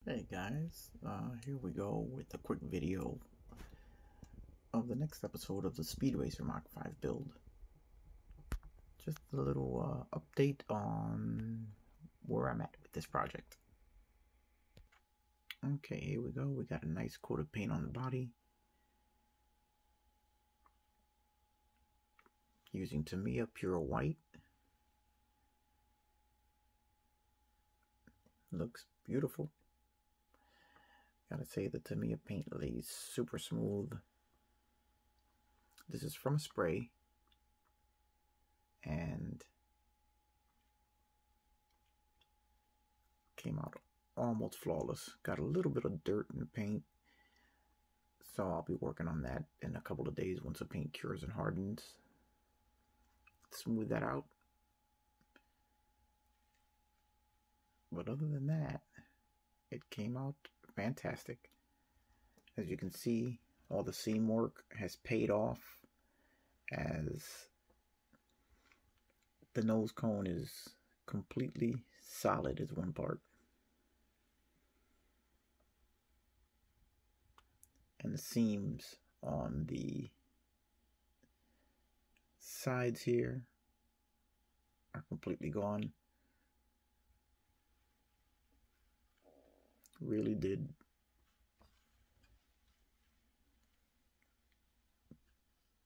Hey guys, here we go with a quick video of the next episode of the Speed Racer Mach 5 build. Just a little update on where I'm at with this project. Okay, here we go. We got a nice coat of paint on the body. Using Tamiya Pure White. Looks beautiful. Gotta say the Tamiya paint lays super smooth. This is from a spray. And came out almost flawless. Got a little bit of dirt in the paint, so I'll be working on that in a couple of days once the paint cures and hardens. Smooth that out. But other than that, it came out fantastic. As you can see, all the seam work has paid off, as the nose cone is completely solid as one part. And the seams on the sides here are completely gone. Really did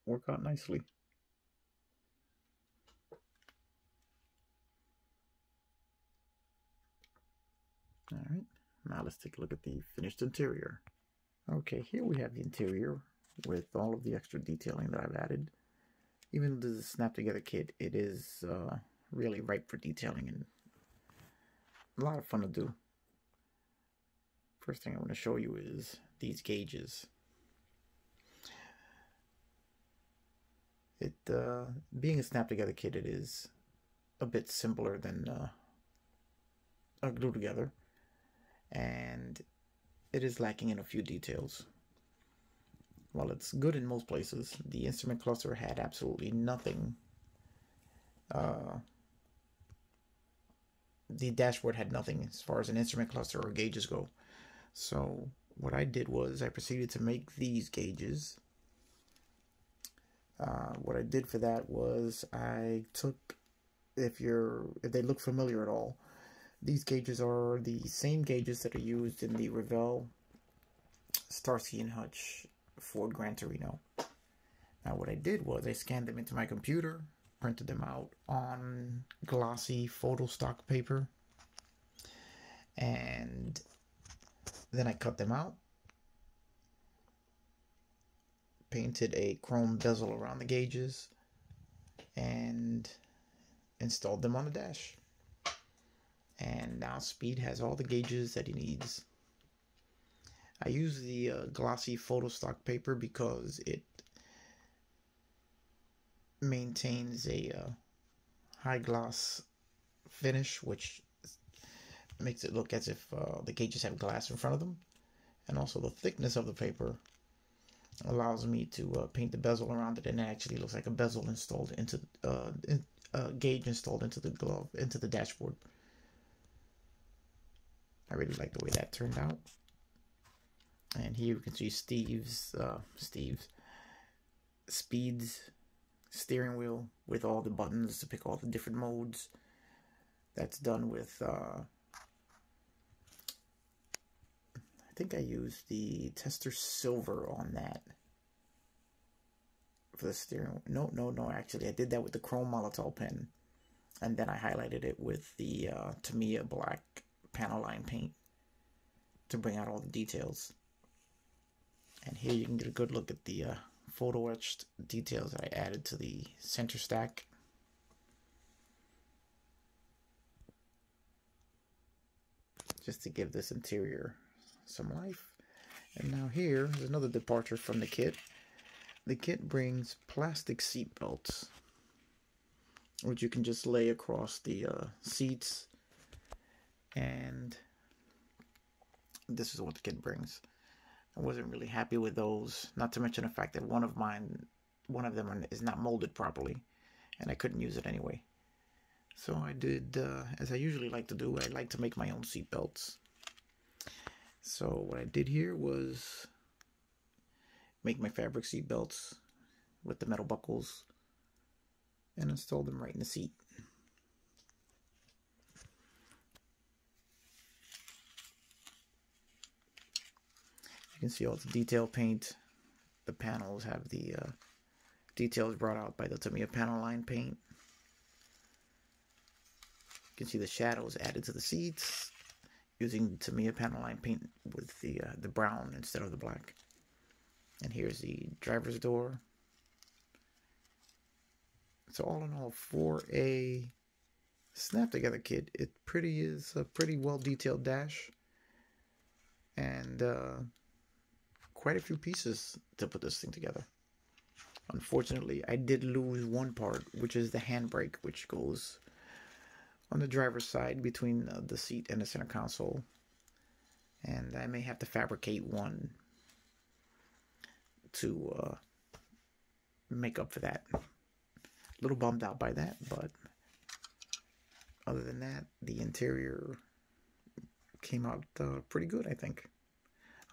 work out nicely. All right, now let's take a look at the finished interior. Okay, here we have the interior with all of the extra detailing that I've added. Even though this is a snap-together kit, it is really ripe for detailing and a lot of fun to do. First thing I want to show you is these gauges. Being a snap-together kit, it is a bit simpler than a glue together, and it is lacking in a few details. While it's good in most places, the instrument cluster had absolutely nothing. The dashboard had nothing as far as an instrument cluster or gauges go. So what I did was I proceeded to make these gauges. What I did for that was I took, if they look familiar at all, these gauges are the same gauges that are used in the Revell Starsky and Hutch Ford Gran Torino. Now what I did was I scanned them into my computer, printed them out on glossy photo stock paper, and then I cut them out, painted a chrome bezel around the gauges, and installed them on the dash. And now Speed has all the gauges that he needs. I use the glossy photo stock paper because it maintains a high gloss finish, which makes it look as if the gauges have glass in front of them. And also the thickness of the paper allows me to paint the bezel around it, and it actually looks like a bezel installed into gauge installed into the glove, into the dashboard. I really like the way that turned out. And here you can see Speed's steering wheel with all the buttons to pick all the different modes. That's done with I think I used the Tester Silver on that for the steering. No, actually I did that with the Chrome Molotov pen, and then I highlighted it with the Tamiya black panel line paint to bring out all the details. And here you can get a good look at the photo etched details that I added to the center stack. Just to give this interior some life. And now here is another departure from the kit. The kit brings plastic seat belts, which you can just lay across the seats. And this is what the kit brings. I wasn't really happy with those, not to mention the fact that one of them is not molded properly, and I couldn't use it anyway. So I did, as I usually like to do, I like to make my own seat belts. So what I did here was make my fabric seat belts with the metal buckles and install them right in the seat. You can see all the detail paint. The panels have the details brought out by the Tamiya panel line paint. You can see the shadows added to the seats using Tamiya panel line paint with the brown instead of the black. And here's the driver's door. So all in all, for a snap together kit, it is a pretty well detailed dash, and quite a few pieces to put this thing together. Unfortunately, I did lose one part, which is the handbrake, which goes on the driver's side between the seat and the center console, and I may have to fabricate one to make up for that. A little bummed out by that, but other than that, the interior came out pretty good, I think.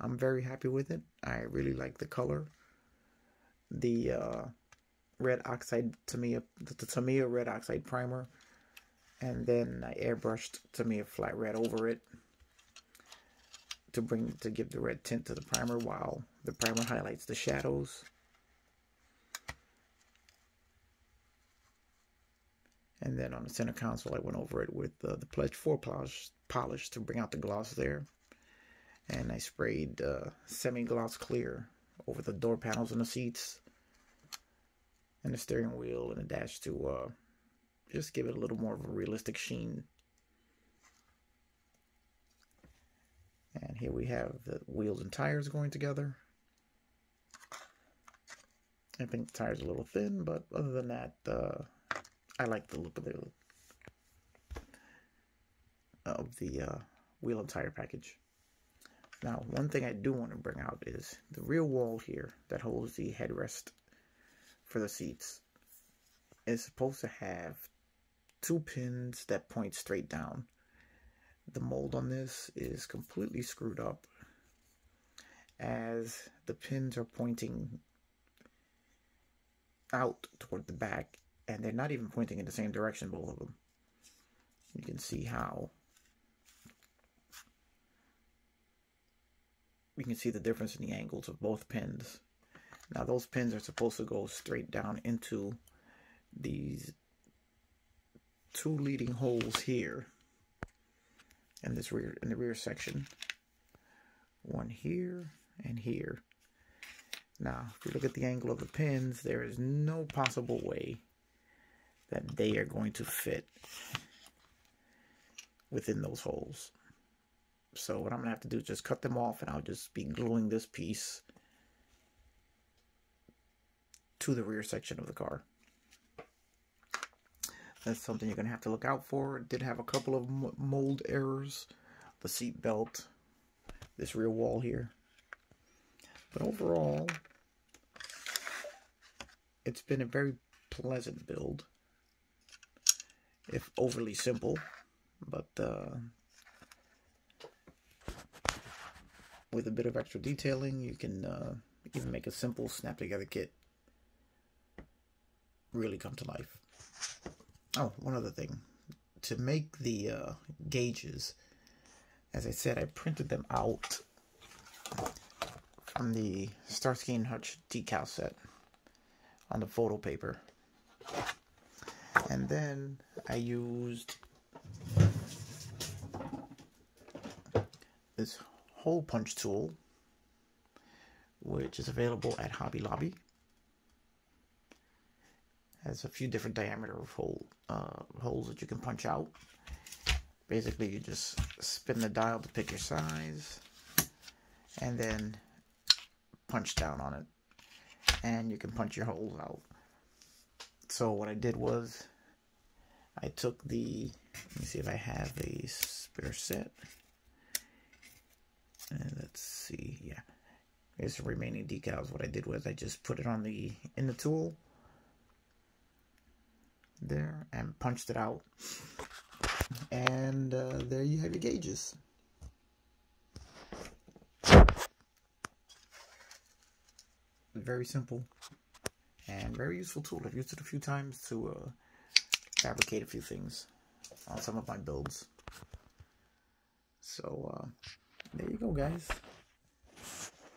I'm very happy with it. I really like the color. The red oxide Tamiya, the Tamiya red oxide primer, and then I airbrushed Tamiya flat red over it to give the red tint to the primer, while the primer highlights the shadows. And then on the center console, I went over it with the Pledge 4 polish to bring out the gloss there. And I sprayed semi-gloss clear over the door panels and the seats and the steering wheel and the dash to just give it a little more of a realistic sheen. And here we have the wheels and tires going together. I think the tires are a little thin, but other than that, I like the look of the wheel and tire package. Now, one thing I do want to bring out is the rear wall here that holds the headrest for the seats is supposed to have 2 pins that point straight down. The mold on this is completely screwed up, as the pins are pointing out toward the back, and they're not even pointing in the same direction, both of them. You can see how you can see the difference in the angles of both pins. Now those pins are supposed to go straight down into these 2 leading holes here in the rear section. One here and here. Now, if you look at the angle of the pins, there is no possible way that they are going to fit within those holes. So what I'm going to have to do is just cut them off, and I'll just be gluing this piece to the rear section of the car. That's something you're going to have to look out for. It did have a couple of mold errors. The seat belt, this rear wall here. But overall, it's been a very pleasant build. If overly simple, but with a bit of extra detailing, you can even make a simple snap-together kit really come to life. Oh, one other thing. To make the gauges, as I said, I printed them out from the Starsky and Hutch decal set on the photo paper. And then I used this hole punch tool, which is available at Hobby Lobby. Has a few different diameter of holes that you can punch out. Basically, you just spin the dial to pick your size, and then punch down on it, and you can punch your holes out. So what I did was, I took let me see if I have a spare set. And let's see, yeah. Here's the remaining decals. What I did was I just put it on in the tool there and punched it out. And there you have your gauges. very simple and very useful tool. I've used it a few times to fabricate a few things on some of my builds. So there you go, guys.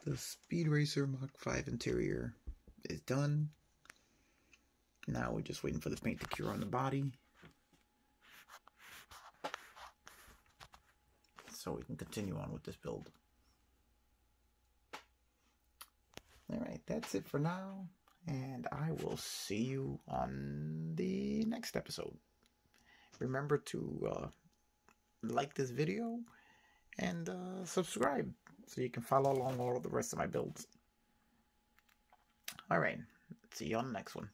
The Speed Racer Mach 5 interior is done. Now we're just waiting for the paint to cure on the body, so we can continue on with this build. Alright, that's it for now, and I will see you on the next episode. Remember to like this video and subscribe so you can follow along all of the rest of my builds. Alright, see you on the next one.